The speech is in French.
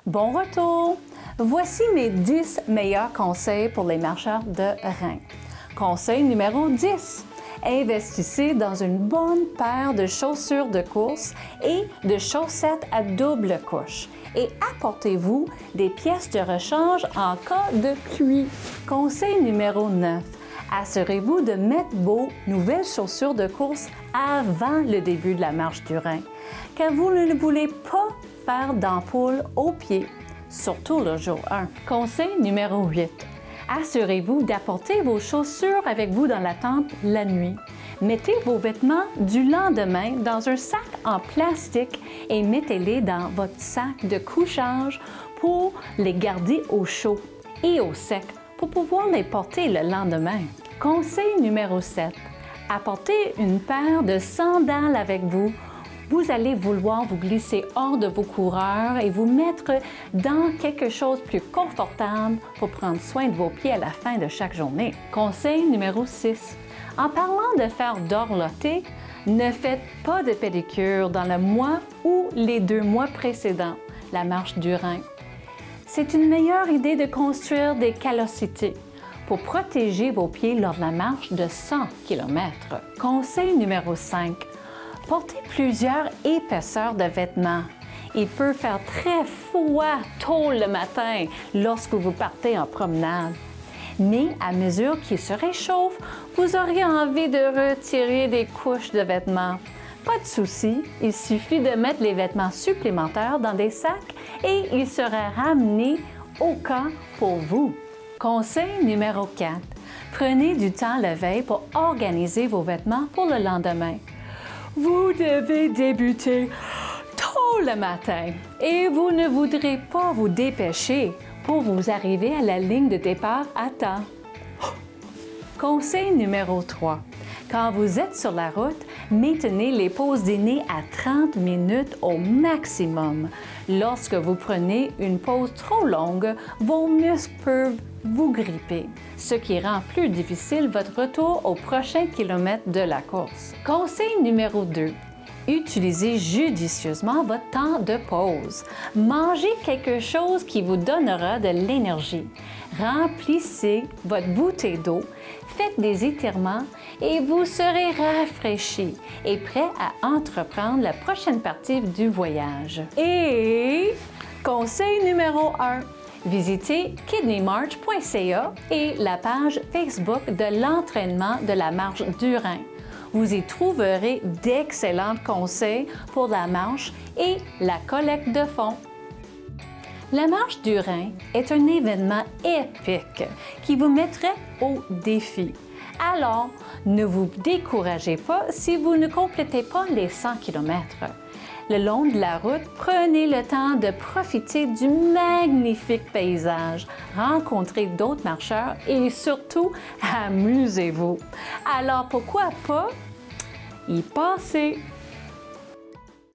Bon retour! Voici mes 10 meilleurs conseils pour les marcheurs de rein. Conseil numéro 10. Investissez dans une bonne paire de chaussures de course et de chaussettes à double couche et apportez-vous des pièces de rechange en cas de pluie. Conseil numéro 9. Assurez-vous de mettre vos nouvelles chaussures de course avant le début de la marche du Rhin, car vous ne voulez pas faire d'ampoule aux pieds, surtout le jour 1. Conseil numéro 8. Assurez-vous d'apporter vos chaussures avec vous dans la tente la nuit. Mettez vos vêtements du lendemain dans un sac en plastique et mettez-les dans votre sac de couchage pour les garder au chaud et au sec pour pouvoir les porter le lendemain. Conseil numéro 7. Apportez une paire de sandales avec vous. Vous allez vouloir vous glisser hors de vos coureurs et vous mettre dans quelque chose de plus confortable pour prendre soin de vos pieds à la fin de chaque journée. Conseil numéro 6. En parlant de faire dorloter, ne faites pas de pédicure dans le mois ou les 2 mois précédents, la marche du Rhin. C'est une meilleure idée de construire des callosités pour protéger vos pieds lors de la marche de 100 km. Conseil numéro 5. Portez plusieurs épaisseurs de vêtements. Il peut faire très froid tôt le matin lorsque vous partez en promenade. Mais à mesure qu'il se réchauffe, vous aurez envie de retirer des couches de vêtements. Pas de souci, il suffit de mettre les vêtements supplémentaires dans des sacs et ils seraient ramenés au camp pour vous. Conseil numéro 4. Prenez du temps la veille pour organiser vos vêtements pour le lendemain. Vous devez débuter tôt le matin et vous ne voudrez pas vous dépêcher pour vous arriver à la ligne de départ à temps. Conseil numéro 3. Quand vous êtes sur la route, maintenez les pauses dîner à 30 minutes au maximum. Lorsque vous prenez une pause trop longue, vos muscles peuvent vous gripper, ce qui rend plus difficile votre retour au prochain kilomètre de la course. Conseil numéro 2. Utilisez judicieusement votre temps de pause. Mangez quelque chose qui vous donnera de l'énergie. Remplissez votre bouteille d'eau, faites des étirements et vous serez rafraîchi et prêt à entreprendre la prochaine partie du voyage. Et conseil numéro 1. Visitez kidneymarch.ca et la page Facebook de l'entraînement de la marche du Rhin. Vous y trouverez d'excellents conseils pour la marche et la collecte de fonds. La marche du Rhin est un événement épique qui vous mettrait au défi. Alors, ne vous découragez pas si vous ne complétez pas les 100 km. Le long de la route, prenez le temps de profiter du magnifique paysage, rencontrez d'autres marcheurs et surtout, amusez-vous. Alors pourquoi pas y passer?